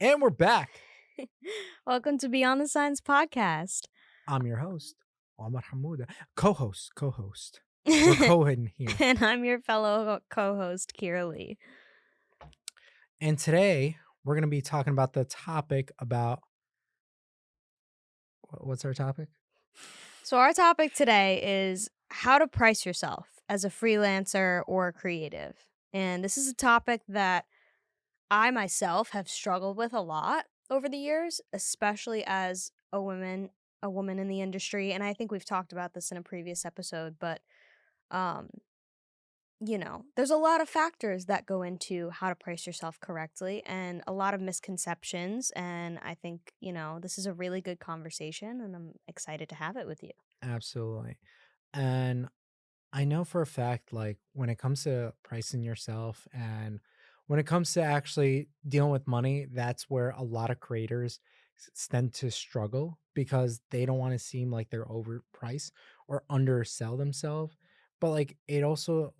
And we're back. Welcome to Beyond the Science podcast. I'm your host, Omar Hamouda. Co-host. We're co-heading here. And I'm your fellow co host, Kiera Lee. And today we're going to be talking about the topic about what's our topic? So, our topic today is how to price yourself as a freelancer or a creative. And this is a topic that I myself have struggled with a lot over the years, especially as a woman in the industry. And I think we've talked about this in a previous episode, but um there's a lot of factors that go into how to price yourself correctly and a lot of misconceptions. And I think, this is a really good conversation and I'm excited to have it with you. Absolutely. And I know for a fact, like when it comes to pricing yourself and when it comes to actually dealing with money, that's where a lot of creators tend to struggle because they don't want to seem like they're overpriced or undersell themselves. But like it also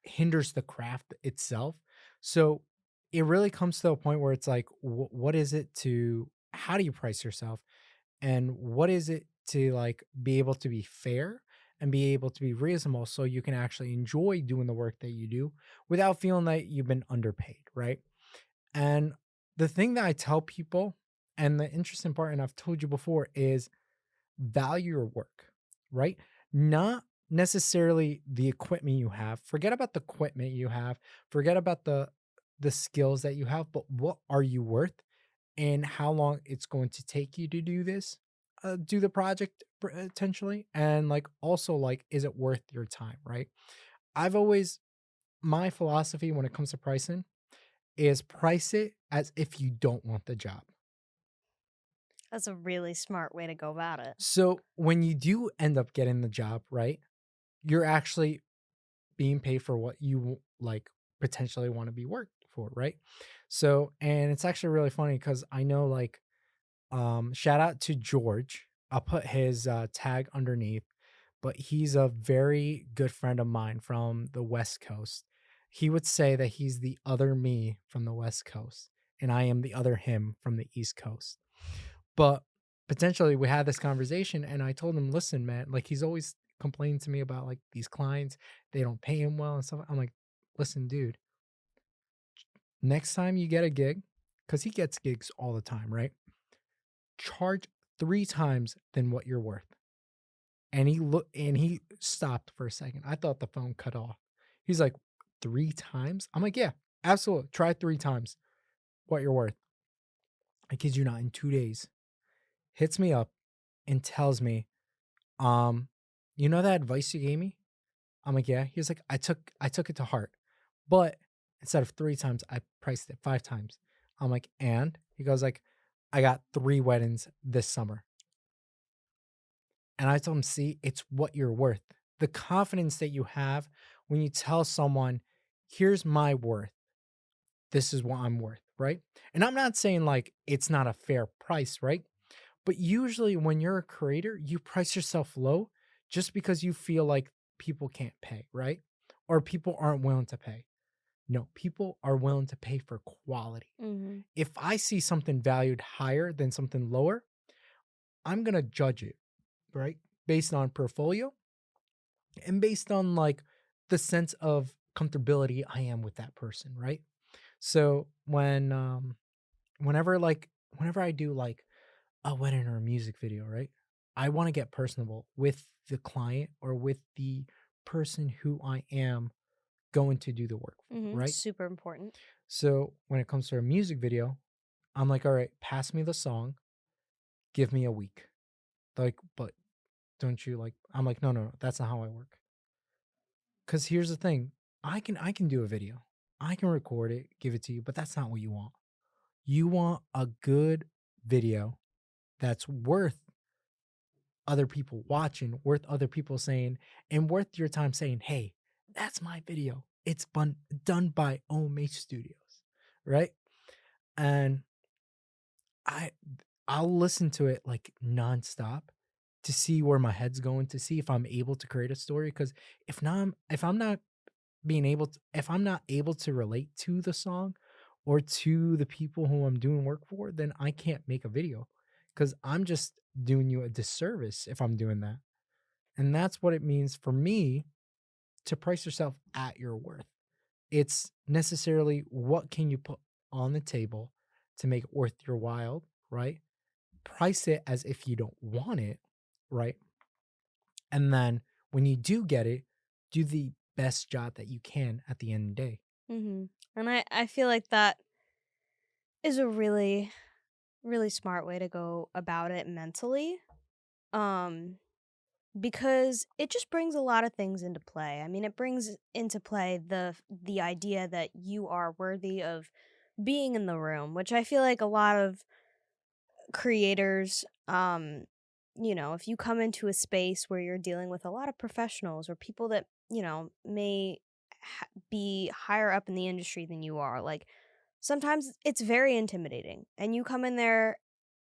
hinders the craft itself. So it really comes to a point where it's like, what is it to, how do you price yourself? And what is it to like be able to be fair and be able to be reasonable so you can actually enjoy doing the work that you do without feeling that you've been underpaid, right? And the thing that I tell people, and the interesting part, and I've told you before, is value your work, right? Not necessarily the equipment you have. Forget about the equipment you have. Forget about the skills that you have, but what are you worth and how long it's going to take you to do this, do the project potentially, and like also like is it worth your time, right? I've always my philosophy when it comes to pricing is price it as if you don't want the job. That's a really smart way to go about it. So when you do end up getting the job, right, you're actually being paid for what you like potentially want to be worked for, right? So, and it's actually really funny because I know like shout out to George. I'll put his tag underneath, but he's a very good friend of mine from the West Coast. He would say that he's the other me from the West Coast, and I am the other him from the East Coast. But potentially we had this conversation and I told him, listen, man, like he's always complaining to me about like these clients, they don't pay him well and stuff. I'm like, listen, dude, next time you get a gig, because he gets gigs all the time, right? Charge 3 times than what you're worth. And he stopped for a second. I thought the phone cut off. He's like, 3 times? I'm like, yeah, absolutely. Try 3 times what you're worth. I kid you not, in 2 days, hits me up and tells me, um, you know that advice you gave me? I'm like, yeah. He's like, I took it to heart. But instead of 3 times, I priced it 5 times. I'm like, and he goes like, I got 3 weddings this summer. And I told him, see, it's what you're worth. The confidence that you have when you tell someone, here's my worth. This is what I'm worth, right? And I'm not saying like it's not a fair price, right? But usually when you're a creator, you price yourself low just because you feel like people can't pay, right? Or people aren't willing to pay. No, people are willing to pay for quality. Hmm. If I see something valued higher than something lower, I'm going to judge it, right? Based on portfolio and based on like the sense of comfortability I am with that person, right? So whenever I do like a wedding or a music video, right? I want to get personable with the client or with the person who I am going to do the work for, right? Super important. So when it comes to a music video, I'm like, all right, pass me the song, give me a week. Like, but don't you like I'm like, no, that's not how I work. Cause here's the thing. I can do a video. I can record it, give it to you, but that's not what you want. You want a good video that's worth other people watching, worth other people saying, and worth your time saying, hey, that's my video. It's done by OMH Studios, right? And I I'll listen to it like nonstop to see where my head's going, to see if I'm able to create a story. Because if I'm not able to relate to the song, or to the people who I'm doing work for, then I can't make a video because I'm just doing you a disservice if I'm doing that. And that's what it means for me to price yourself at your worth. It's necessarily what can you put on the table to make it worth your while, right? Price it as if you don't want it, right? And then when you do get it, do the best job that you can at the end of the day. Mhm. And I feel like that is a really, really smart way to go about it mentally. Um, because it just brings a lot of things into play. I mean, it brings into play the idea that you are worthy of being in the room, which I feel like a lot of creators, if you come into a space where you're dealing with a lot of professionals or people that, may be higher up in the industry than you are, like sometimes it's very intimidating. And you come in there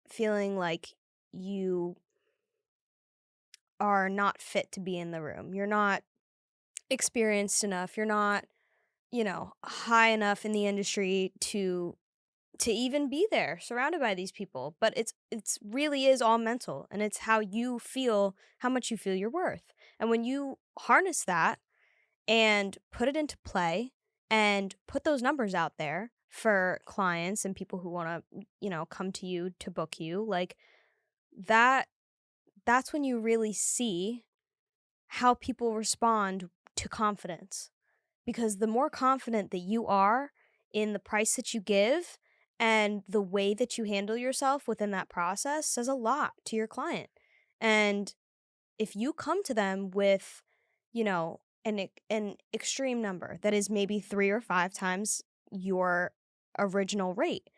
feeling like you are not fit to be in the room. You're not experienced enough. You're not, high enough in the industry to even be there surrounded by these people, but it's really is all mental, and it's how you feel, how much you feel you're worth. And when you harness that and put it into play and put those numbers out there for clients and people who want to, come to you to book you, like that that's when you really see how people respond to confidence. Because the more confident that you are in the price that you give and the way that you handle yourself within that process says a lot to your client. And if you come to them with, an extreme number that is maybe 3 or 5 times your original rate,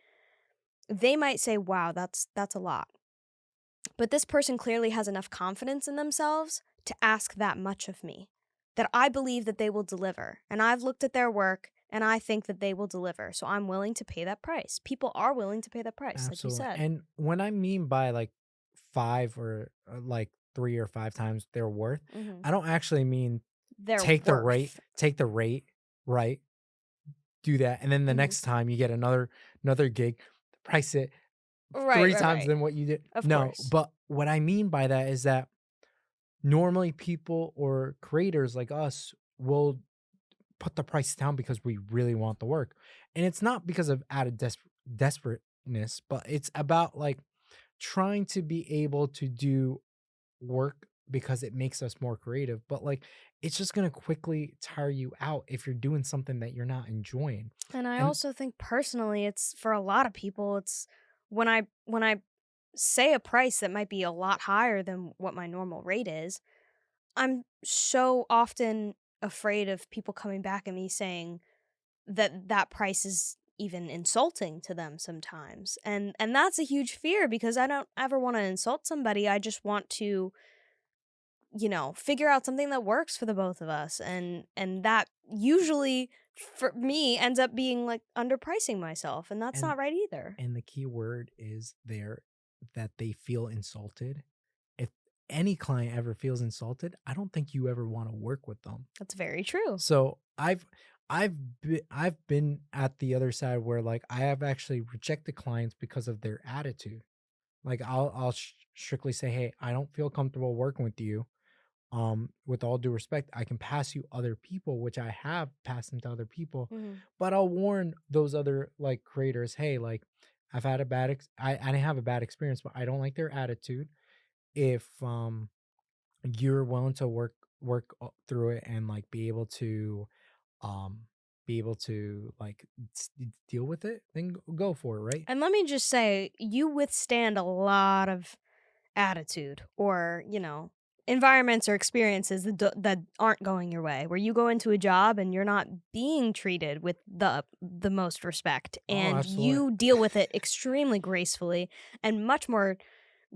they might say, "Wow, that's a lot." But this person clearly has enough confidence in themselves to ask that much of me, that I believe that they will deliver. And I've looked at their work and I think that they will deliver. So I'm willing to pay that price. People are willing to pay that price, like you Absolutely. said. And when I mean by like five like 3 or 5 times their worth, Hmm. I don't actually mean Their take worth. the rate, right? Do that. And then the Hmm. next time you get another gig, price it Right, 3 right, times right. than what you did. Of No, course. but what I mean by that is that normally people or creators like us will put the price down because we really want the work. And it's not because of added desperateness, but it's about like trying to be able to do work because it makes us more creative. But like it's just going to quickly tire you out if you're doing something that you're not enjoying. And I And also think personally it's for a lot of people it's when I say a price that might be a lot higher than what my normal rate is, I'm so often afraid of people coming back at me saying that that price is even insulting to them sometimes. And that's a huge fear because I don't ever want to insult somebody. I just want to, figure out something that works for the both of us. And that usually for me ends up being like underpricing myself, and that's and not right either. and the key word is there that they feel insulted. If any client ever feels insulted, I don't think you ever want to work with them. That's very true. So I've been at the other side where like I have actually rejected clients because of their attitude. Like I'll strictly say, "Hey, I don't feel comfortable working with you. With all due respect, I can pass you other people, which I have passed them to other people, Mhm. but I'll warn those other like creators, hey, like I've had a I didn't have a bad experience, but I don't like their attitude. If you're willing to through it and like um be able to like deal with it, then go for it, right? And let me just say, you withstand a lot of attitude or, environments or experiences that aren't going your way, where you go into a job and you're not being treated with the most respect, Oh, and absolutely. you deal with it extremely gracefully and much more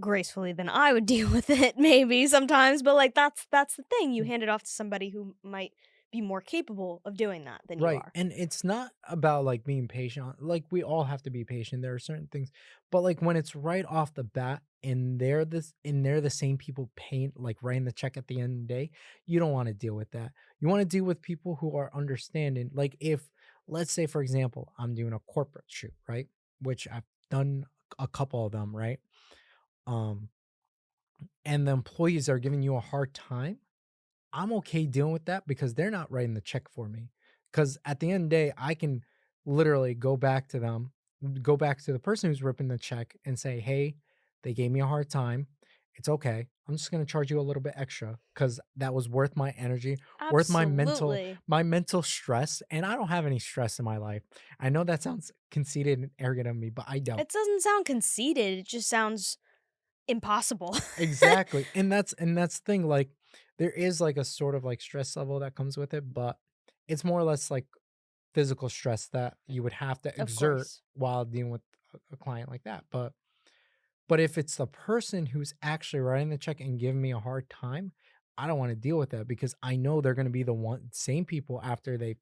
gracefully than I would deal with it maybe sometimes, but like that's the thing. You hand it off to somebody who might be more capable of doing that than you Right. are. And it's not about like being patient. Like we all have to be patient. There are certain things. But like when it's right off the bat and they're the same people paying like writing the check at the end of the day, you don't want to deal with that. You want to deal with people who are understanding. Like if let's say, for example, I'm doing a corporate shoot, right? Which I've done a couple of them, right? Um, and the employees are giving you a hard time. I'm okay dealing with that because they're not writing the check for me. Because at the end of the day, I can literally go back to them, go back to the person who's ripping the check and say, hey, they gave me a hard time. It's okay. I'm just gonna charge you a little bit extra because that was worth my energy, worth Absolutely. my mental stress. And I don't have any stress in my life. I know that sounds conceited and arrogant of me, but I don't. It doesn't sound conceited, it just sounds impossible. Exactly. And that's the thing, like, there is, like, a sort of, like, stress level that comes with it, but it's more or less, like, physical stress that you would have to Of exert course. while dealing with a client like that, but if it's the person who's actually writing the check and giving me a hard time, I don't wanna deal with that because I know they're gonna be the same people after they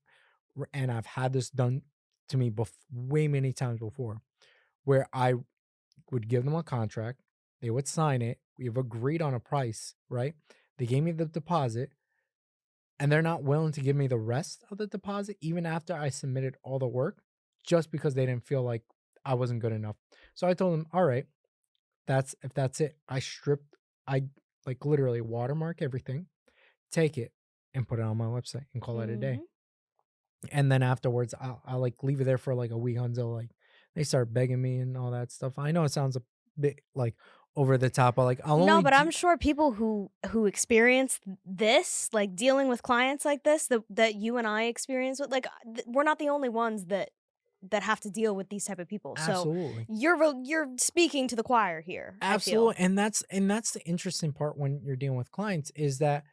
and I've had this done to me way many times before, where I would give them a contract, they would sign it, we've agreed on a price, right? They gave me the deposit, and they're not willing to give me the rest of the deposit even after I submitted all the work, just because they didn't feel like I wasn't good enough. So I told them, "All right, that's it." I like literally watermark everything, take it, and put it on my website and call it a day. Mhm. And then afterwards, I'll like leave it there for like a week until like they start begging me and all that stuff. I know it sounds a bit like over the top, but like I'll No, only but I'm do sure people who experience this, like, dealing with clients like this, that you and I experience with, like, we're not the only ones that have to deal with these type of people, so absolutely. you're speaking to the choir here, I Absolutely, feel. and that's the interesting part when you're dealing with clients is that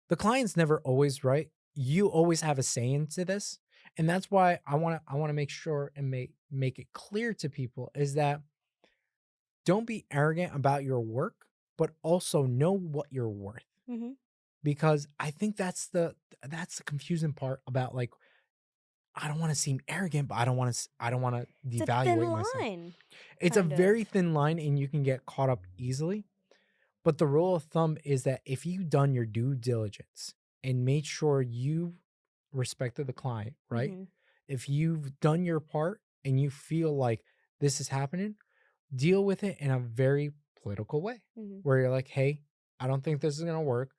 the client's never always right. You always have a say into this, and that's why I wanna make sure and make it clear to people is that don't be arrogant about your work, but also know what you're worth. Mhm. Because I think that's the confusing part about, like, I don't wanna seem arrogant, but I don't wanna It's a thin devaluate myself. line, It's a kind of. very thin line and you can get caught up easily, but the rule of thumb is that if you've done your due diligence and made sure you respected the client, right? Mhm. If you've done your part and you feel like this is happening, deal with it in a very political way Mhm. where you're like, "Hey, I don't think this is gonna work.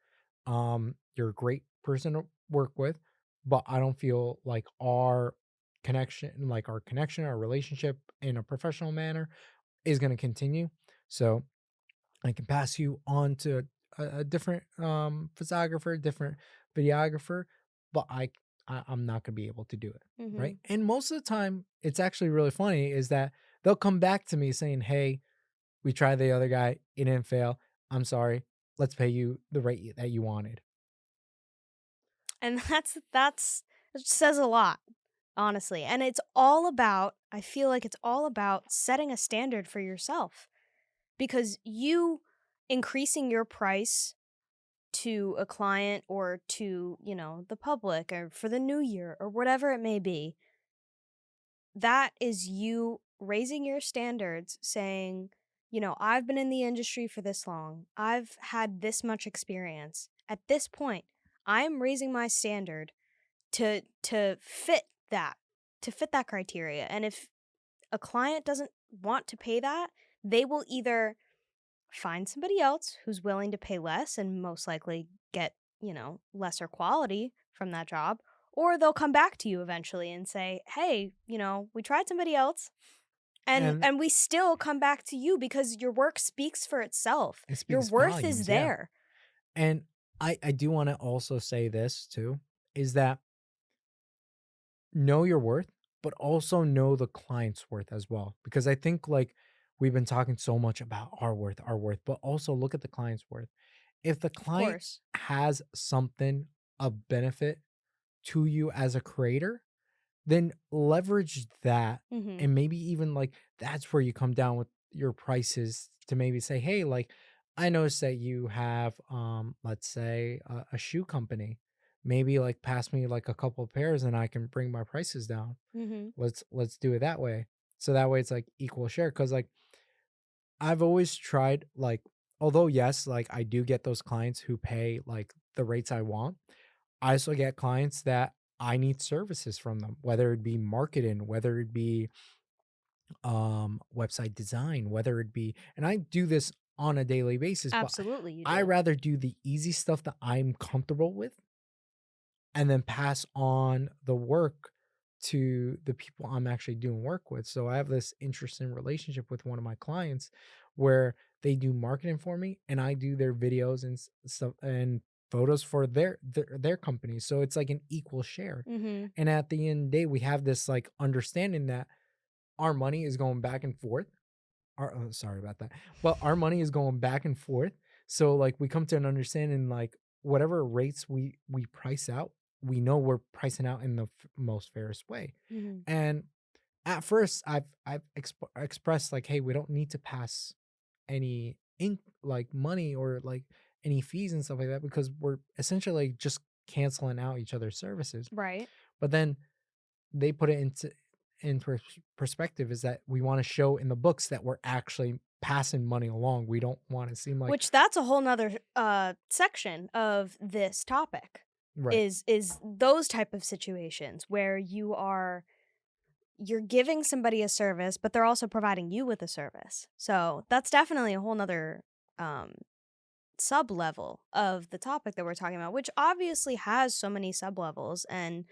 You're a great person to work with, but I don't feel like our connection, our relationship in a professional manner is gonna continue. So I can pass you on to a different photographer, different videographer, but I'm not gonna be able to do it." Right. Mhm. And most of the time, it's actually really funny is that they'll come back to me saying, "Hey, we tried the other guy, it didn't fail. I'm sorry. Let's pay you the rate that you wanted." And that's it says a lot, honestly, and it's all about I feel like it's all about setting a standard for yourself, because you increasing your price to a client or to, the public or for the new year or whatever it may be, that is you raising your standards saying, I've been in the industry for this long. I've had this much experience. At this point, I'm raising my standard to fit that, to fit that criteria. And if a client doesn't want to pay that, they will either find somebody else who's willing to pay less and most likely get, lesser quality from that job, or they'll come back to you eventually and say, "Hey, we tried somebody else." And And and we still come back to you because your work speaks for itself. it Your speaks worth is volumes, yeah. there. And I do wanna also say this too, is that know your worth, but also know the client's worth as well. Because I think, like, we've been talking so much about our worth, but also look at the client's worth. If the Of client course. has something of benefit to you as a creator, then leverage that, Mhm. and maybe even, like, that's where you come down with your prices to maybe say, "Hey, like, I noticed that you have, let's say, a shoe company. Maybe, like, pass me, like, a couple of pairs and I can bring my prices down. Mhm. Let's do it that way." So that way it's, like, equal share. Because like, I've always tried, like although, yes, like, I do get those clients who pay, like, the rates I want, I also get clients that I need services from them, whether it be marketing, whether it be website design, whether it be, and I do this on a daily basis, but Absolutely, you I do. rather do the easy stuff that I'm comfortable with and then pass on the work to the people I'm actually doing work with. So I have this interesting relationship with one of my clients where they do marketing for me and I do their videos and stuff and photos for their company. So it's like an equal share. Mhm. And at the end of the day, we have this like understanding that our money is going back and forth. Sorry about that. But our money is going back and forth. So like we come to an understanding like whatever rates we price out, we know we're pricing out in the most fairest way. Mhm. And at first I've expressed like, hey, we don't need to pass any like money or like any fees and stuff like that because we're essentially just canceling out each other's services. Right. But then they put it in perspective is that we want to show in the books that we're actually passing money along. We don't want to seem like Which that's a whole nother section of this topic right, is those type of situations where you're giving somebody a service, but they're also providing you with a service. So that's definitely a whole nother um sub level of the topic that we're talking about, which obviously has so many sub levels and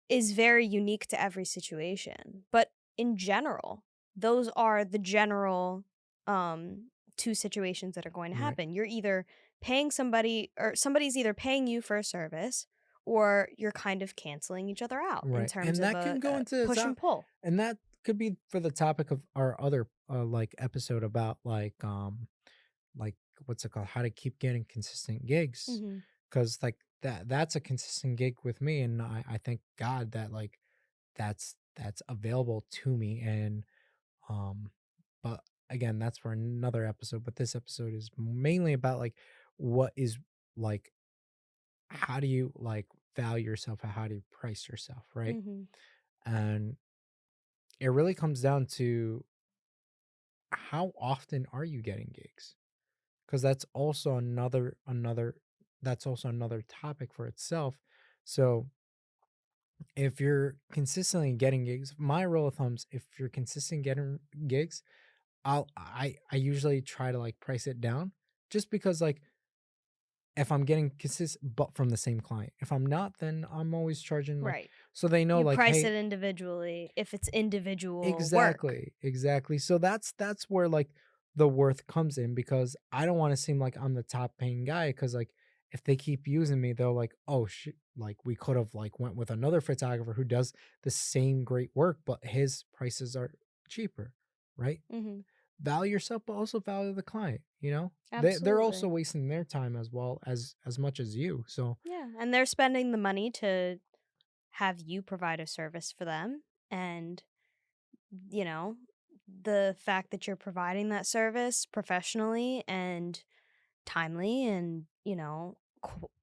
is very unique to every situation. But in general, those are the general um 2 situations that are going to right, happen. You're either paying somebody or somebody's either paying you for a service or you're kind of canceling each other out in right, terms and of that can go a into the push top, and pull. and that could be for the topic of our other like episode about like what's it called, how to keep getting consistent gigs, Mhm. because like that's a consistent gig with me, and I thank God that like that's available to me. And Um, but again, that's for another episode. But this episode is mainly about like what is like how do you like value yourself and how do you price yourself, right? Mhm. And it really comes down to how often are you getting gigs? Because that's also another topic for itself. So if you're consistently getting gigs, my rule of thumbs, if you're consistent getting gigs, I usually try to like price it down just because like if I'm getting consistent but from the same client. If I'm not, then I'm always charging like Right. so they know You like, price hey, it individually if it's individual work. exactly, exactly. So that's where like the worth comes in because I don't want to seem like I'm the top paying guy because like if they keep using me, they're like, oh shit, like we could have like went with another photographer who does the same great work, but his prices are cheaper, right? Mhm. Value yourself, but also value the client, you know? They're also Absolutely. wasting their time as well as much as you. So Yeah, and they're spending the money to have you provide a service for them, and, you know, the fact that you're providing that service professionally and timely and,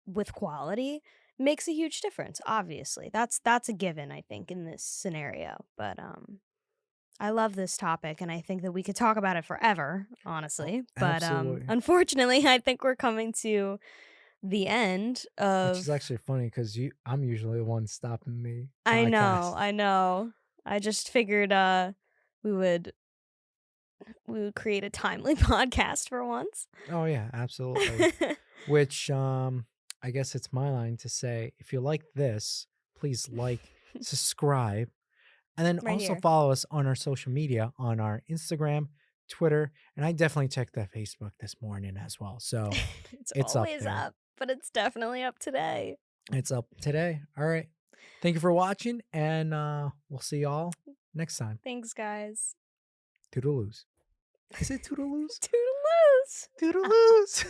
with quality makes a huge difference, obviously. That's a given, I think, in this scenario, but, I love this topic, and I think that we could talk about it forever, oh, honestly, but, absolutely. unfortunately, I think we're coming to the end Which is of actually funny because I'm usually the one stopping the I know, podcast. I know. I just figured, we would we would create a timely podcast for once. Oh yeah, absolutely. Which I guess it's my line to say if you like this, please like, subscribe, and then Right also here. follow us on our social media on our Instagram, Twitter, and I definitely checked that Facebook this morning as well. So It's it's up always there. up, but it's definitely up today. It's up today. All right. Thank you for watching, and we'll see y'all next time. Thanks, guys. Toodaloos. Is it toodaloos? Toodaloos. Toodaloos.